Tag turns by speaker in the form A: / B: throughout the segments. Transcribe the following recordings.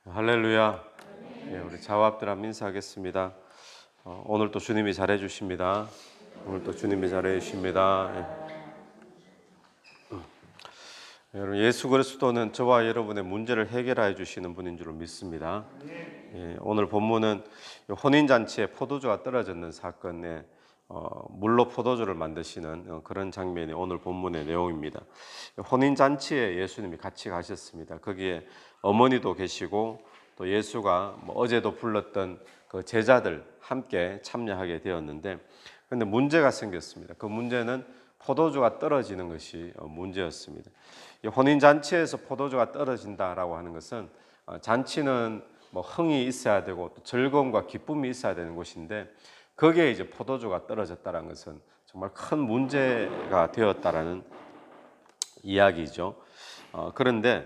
A: 할렐루야. 예, 우리 자와합들 한번 인사하겠습니다. 오늘 또 주님이 잘해 주십니다. 오늘 또 주님이 잘해 주십니다. 여러분, 예수 그리스도는 저와 여러분의 문제를 해결해 주시는 분인 줄 믿습니다. 예, 오늘 본문은 혼인 잔치에 포도주가 떨어졌는 사건에 물로 포도주를 만드시는 그런 장면이 오늘 본문의 내용입니다. 혼인 잔치에 예수님이 같이 가셨습니다. 거기에 어머니도 계시고 또 예수가 어제도 불렀던 그 제자들 함께 참여하게 되었는데, 그런데 문제가 생겼습니다. 그 문제는 포도주가 떨어지는 것이 문제였습니다. 혼인 잔치에서 포도주가 떨어진다라고 하는 것은 잔치는 흥이 있어야 되고 또 즐거움과 기쁨이 있어야 되는 곳인데, 거기에 이제 포도주가 떨어졌다는 것은 정말 큰 문제가 되었다라는 이야기죠. 그런데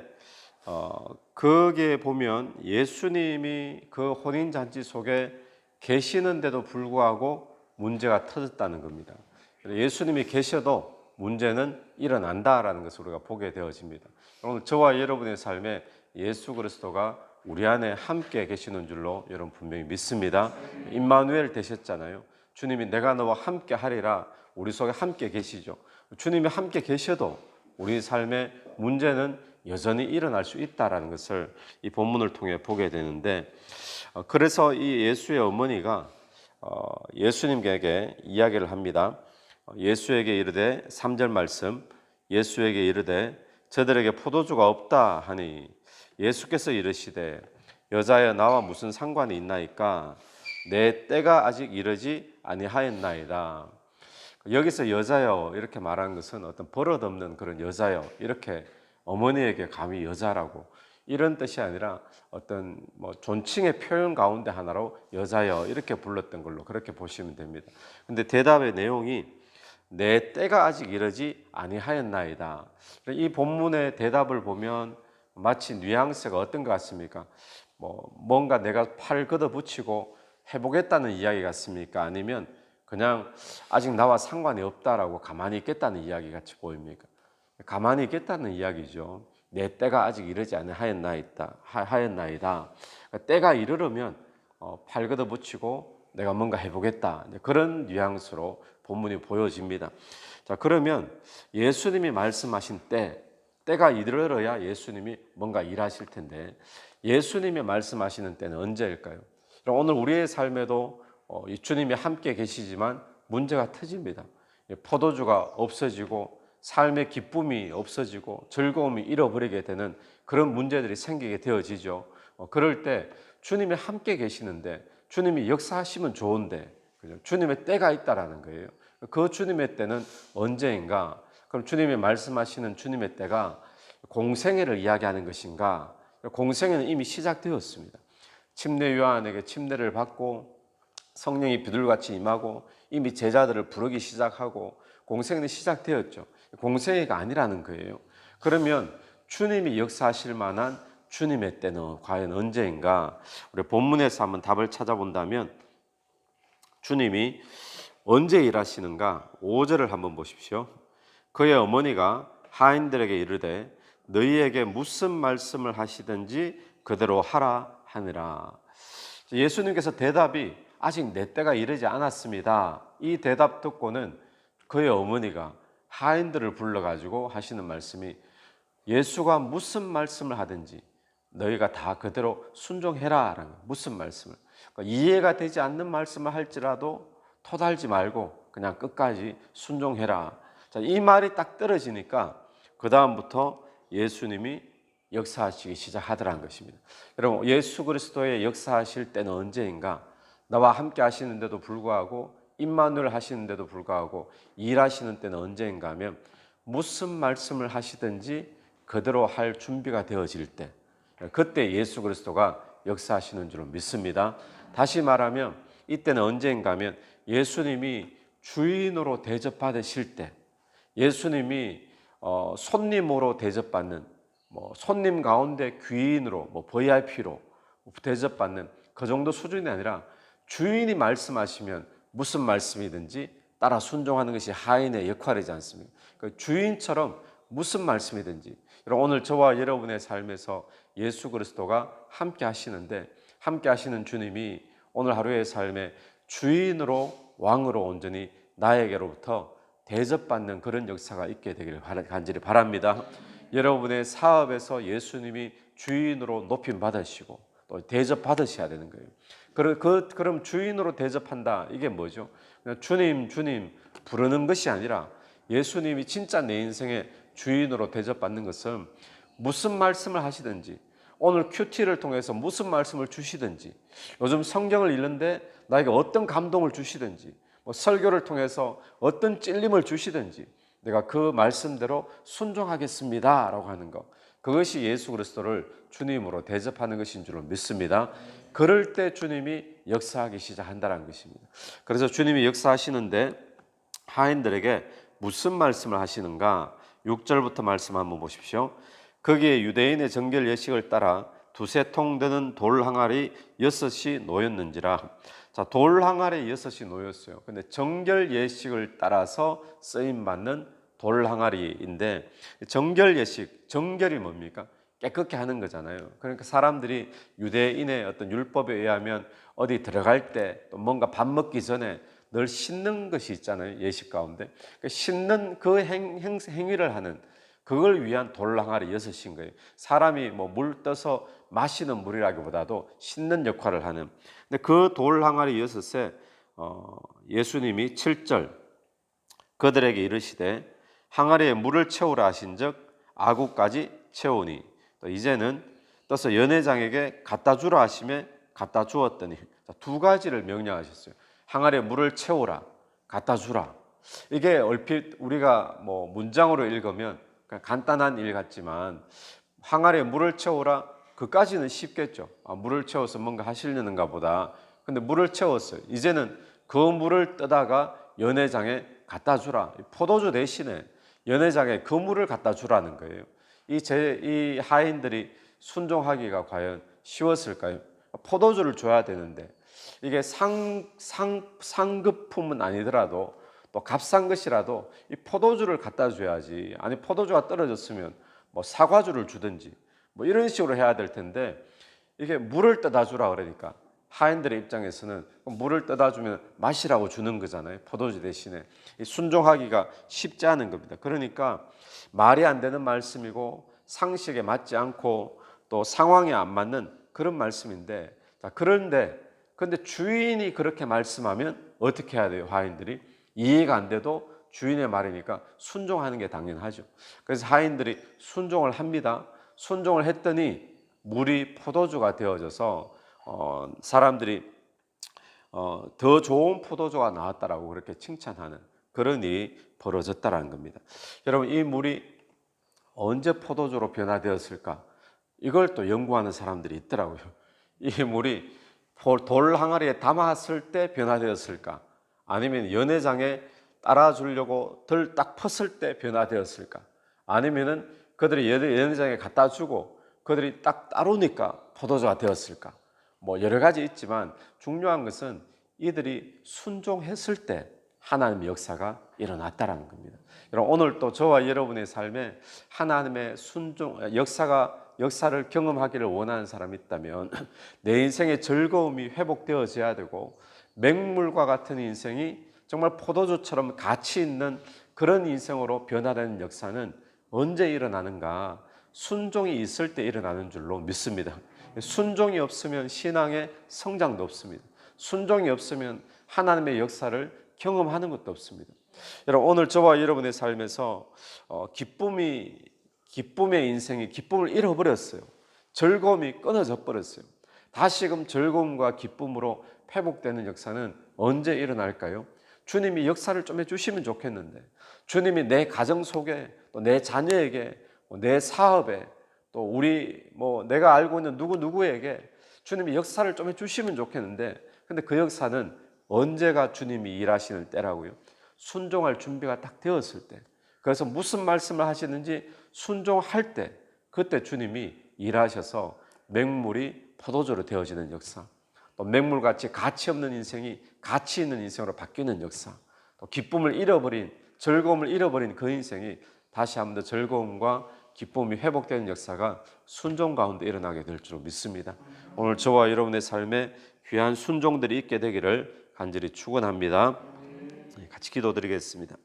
A: 거기에 보면 예수님이 그 혼인 잔치 속에 계시는데도 불구하고 문제가 터졌다는 겁니다. 예수님이 계셔도 문제는 일어난다라는 것을 우리가 보게 되어집니다. 오늘 저와 여러분의 삶에 예수 그리스도가 우리 안에 함께 계시는 줄로 여러분 분명히 믿습니다. 임마누엘 되셨잖아요. 주님이 내가 너와 함께 하리라, 우리 속에 함께 계시죠. 주님이 함께 계셔도 우리 삶의 문제는 여전히 일어날 수 있다는 것을 이 본문을 통해 보게 되는데, 그래서 이 예수의 어머니가 예수님에게 이야기를 합니다. 예수에게 이르되, 3절 말씀, 예수에게 이르되 저들에게 포도주가 없다 하니 예수께서 이르시되 여자여 나와 무슨 상관이 있나이까? 내 때가 아직 이르지 아니하였나이다. 여기서 여자여 이렇게 말한 것은 어떤 버릇없는 그런 여자여, 이렇게 어머니에게 감히 여자라고 이런 뜻이 아니라 어떤 존칭의 표현 가운데 하나로 여자여 이렇게 불렀던 걸로 그렇게 보시면 됩니다. 근데 대답의 내용이 내 때가 아직 이르지 아니하였나이다. 이 본문의 대답을 보면 마치 뉘앙스가 어떤 것 같습니까? 뭔가 내가 팔 걷어붙이고 해보겠다는 이야기 같습니까? 아니면 그냥 아직 나와 상관이 없다라고 가만히 있겠다는 이야기 같이 보입니까? 가만히 있겠다는 이야기죠. 내 때가 아직 이르지 하였나이다. 때가 이르려면 팔 걷어붙이고 내가 뭔가 해보겠다, 그런 뉘앙스로 본문이 보여집니다. 자, 그러면 예수님이 말씀하신 때가 이르러야 예수님이 뭔가 일하실 텐데, 예수님이 말씀하시는 때는 언제일까요? 오늘 우리의 삶에도 주님이 함께 계시지만 문제가 터집니다. 포도주가 없어지고 삶의 기쁨이 없어지고 즐거움이 잃어버리게 되는 그런 문제들이 생기게 되어지죠. 그럴 때 주님이 함께 계시는데, 주님이 역사하시면 좋은데 주님의 때가 있다라는 거예요. 그 주님의 때는 언제인가? 그럼 주님이 말씀하시는 주님의 때가 공생애를 이야기하는 것인가? 공생애는 이미 시작되었습니다. 침례 요한에게 침례를 받고 성령이 비둘같이 임하고 이미 제자들을 부르기 시작하고 공생애는 시작되었죠. 공생애가 아니라는 거예요. 그러면 주님이 역사하실 만한 주님의 때는 과연 언제인가? 우리 본문에서 한번 답을 찾아본다면 주님이 언제 일하시는가? 5절을 한번 보십시오. 그의 어머니가 하인들에게 이르되 너희에게 무슨 말씀을 하시든지 그대로 하라 하니라. 예수님께서 대답이 아직 내 때가 이르지 않았습니다, 이 대답 듣고는 그의 어머니가 하인들을 불러가지고 하시는 말씀이 예수가 무슨 말씀을 하든지 너희가 다 그대로 순종해라 라는 거예요. 무슨 말씀을, 그러니까 이해가 되지 않는 말씀을 할지라도 토달지 말고 그냥 끝까지 순종해라. 자, 이 말이 딱 떨어지니까 그 다음부터 예수님이 역사하시기 시작하더라는 것입니다. 여러분, 예수 그리스도의 역사하실 때는 언제인가? 나와 함께 하시는데도 불구하고, 임마누엘 하시는데도 불구하고 일하시는 때는 언제인가 하면 무슨 말씀을 하시든지 그대로 할 준비가 되어질 때, 그때 예수 그리스도가 역사하시는 줄 믿습니다. 다시 말하면 이때는 언제인가 하면 예수님이 주인으로 대접받으실 때, 예수님이 손님으로 대접받는, 손님 가운데 귀인으로 VIP로 대접받는 그 정도 수준이 아니라 주인이 말씀하시면 무슨 말씀이든지 따라 순종하는 것이 하인의 역할이지 않습니까? 주인처럼 무슨 말씀이든지. 오늘 저와 여러분의 삶에서 예수 그리스도가 함께 하시는데, 함께 하시는 주님이 오늘 하루의 삶에 주인으로 왕으로 온전히 나에게로부터 대접받는 그런 역사가 있게 되기를 간절히 바랍니다. 여러분의 사업에서 예수님이 주인으로 높임 받으시고 또 대접 받으셔야 되는 거예요. 그럼 주인으로 대접한다, 이게 뭐죠? 그냥 주님 주님 부르는 것이 아니라 예수님이 진짜 내 인생의 주인으로 대접받는 것은 무슨 말씀을 하시든지, 오늘 큐티를 통해서 무슨 말씀을 주시든지, 요즘 성경을 읽는데 나에게 어떤 감동을 주시든지, 설교를 통해서 어떤 찔림을 주시든지 내가 그 말씀대로 순종하겠습니다 라고 하는 것, 그것이 예수 그리스도를 주님으로 대접하는 것인 줄로 믿습니다. 그럴 때 주님이 역사하기 시작한다는 것입니다. 그래서 주님이 역사하시는데 하인들에게 무슨 말씀을 하시는가? 6절부터 말씀 한번 보십시오. 거기에 유대인의 정결 예식을 따라 두세 통 되는 돌 항아리 6이 놓였는지라. 자, 돌 항아리 6이 놓였어요. 근데 정결 예식을 따라서 쓰임 받는 돌 항아리인데, 정결 예식, 정결이 뭡니까? 깨끗게 하는 거잖아요. 그러니까 사람들이 유대인의 어떤 율법에 의하면 어디 들어갈 때 또 뭔가 밥 먹기 전에 늘 씻는 것이 있잖아요, 예식 가운데. 그 씻는 그 행위를 하는, 그걸 위한 돌 항아리 6인 거예요. 사람이 뭐 물 떠서 마시는 물이라기보다도 씻는 역할을 하는. 근데 그 돌 항아리 6에 예수님이 7절 그들에게 이르시되 항아리에 물을 채우라 하신즉 아구까지 채우니, 또 이제는 떠서 연회장에게 갖다 주라 하시매 갖다 주었더니, 두 가지를 명령하셨어요. 항아리에 물을 채우라, 갖다 주라. 이게 얼핏 우리가 뭐 문장으로 읽으면 그냥 간단한 일 같지만, 항아리에 물을 채우라, 그까지는 쉽겠죠. 물을 채워서 뭔가 하시려는가 보다. 근데 물을 채웠어요. 이제는 그 물을 떠다가 연회장에 갖다 주라. 포도주 대신에 연회장에 그 물을 갖다 주라는 거예요. 이 하인들이 순종하기가 과연 쉬웠을까요? 포도주를 줘야 되는데, 이게 상급품은 아니더라도 또 값싼 것이라도 이 포도주를 갖다 줘야지. 아니, 포도주가 떨어졌으면 뭐 사과주를 주든지 뭐 이런 식으로 해야 될 텐데, 이게 물을 떠다 주라 그러니까 하인들의 입장에서는 물을 떠다 주면 마시라고 주는 거잖아요, 포도주 대신에. 순종하기가 쉽지 않은 겁니다. 그러니까 말이 안 되는 말씀이고 상식에 맞지 않고 또 상황에 안 맞는 그런 말씀인데, 그런데 주인이 그렇게 말씀하면 어떻게 해야 돼요? 하인들이 이해가 안 돼도 주인의 말이니까 순종하는 게 당연하죠. 그래서 하인들이 순종을 합니다. 순종을 했더니 물이 포도주가 되어져서 사람들이 더 좋은 포도주가 나왔다라고 그렇게 칭찬하는 그런 일이 벌어졌다라는 겁니다. 여러분, 이 물이 언제 포도주로 변화되었을까? 이걸 또 연구하는 사람들이 있더라고요. 이 물이 돌 항아리에 담았을 때 변화되었을까? 아니면 연회장에 따라주려고 덜 딱 펐을 때 변화되었을까? 아니면은 그들이 연회장에 갖다 주고 그들이 딱 따르니까 포도주가 되었을까? 뭐 여러 가지 있지만 중요한 것은 이들이 순종했을 때 하나님의 역사가 일어났다라는 겁니다. 여러분, 오늘 또 저와 여러분의 삶에 하나님의 순종 역사를 경험하기를 원하는 사람이 있다면 내 인생의 즐거움이 회복되어져야 되고, 맹물과 같은 인생이 정말 포도주처럼 가치 있는 그런 인생으로 변화되는 역사는 언제 일어나는가? 순종이 있을 때 일어나는 줄로 믿습니다. 순종이 없으면 신앙의 성장도 없습니다. 순종이 없으면 하나님의 역사를 경험하는 것도 없습니다. 여러분, 오늘 저와 여러분의 삶에서 기쁨의 인생이 기쁨을 잃어버렸어요. 즐거움이 끊어져 버렸어요. 다시금 즐거움과 기쁨으로 회복되는 역사는 언제 일어날까요? 주님이 역사를 좀 해주시면 좋겠는데, 주님이 내 가정 속에, 또 내 자녀에게, 내 사업에, 또 내가 알고 있는 누구에게 주님이 역사를 좀 해주시면 좋겠는데, 근데 그 역사는 언제가 주님이 일하시는 때라고요? 순종할 준비가 딱 되었을 때. 그래서 무슨 말씀을 하시는지 순종할 때, 그때 주님이 일하셔서 맹물이 포도주로 되어지는 역사, 또 맹물같이 가치 없는 인생이 가치 있는 인생으로 바뀌는 역사, 또 즐거움을 잃어버린 그 인생이 다시 한번 더 즐거움과 기쁨이 회복되는 역사가 순종 가운데 일어나게 될 줄 믿습니다. 오늘 저와 여러분의 삶에 귀한 순종들이 있게 되기를 간절히 축원합니다. 같이 기도드리겠습니다.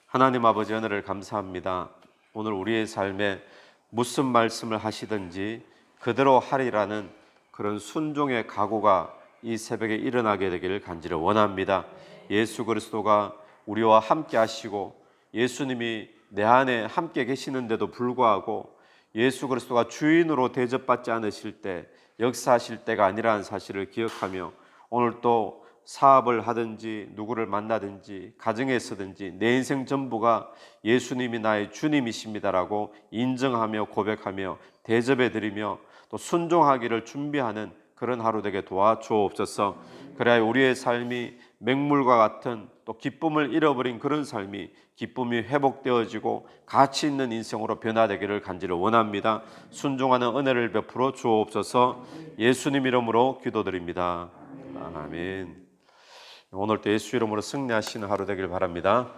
A: 하나님 아버지, 은혜를 감사합니다. 오늘 우리의 삶에 무슨 말씀을 하시든지 그대로 하리라는 그런 순종의 각오가 이 새벽에 일어나게 되기를 간절히 원합니다. 예수 그리스도가 우리와 함께 하시고 예수님이 내 안에 함께 계시는데도 불구하고 예수 그리스도가 주인으로 대접받지 않으실 때 역사하실 때가 아니라는 사실을 기억하며 오늘 또 사업을 하든지 누구를 만나든지 가정에서든지 내 인생 전부가 예수님이 나의 주님이십니다라고 인정하며 고백하며 대접해 드리며 또 순종하기를 준비하는 그런 하루 되게 도와주옵소서. 그래야 우리의 삶이 맹물과 같은 또 기쁨을 잃어버린 그런 삶이 기쁨이 회복되어지고 가치 있는 인생으로 변화되기를 간절히 원합니다. 순종하는 은혜를 베풀어 주옵소서. 예수님 이름으로 기도드립니다. 아멘. 오늘도 예수 이름으로 승리하시는 하루 되길 바랍니다.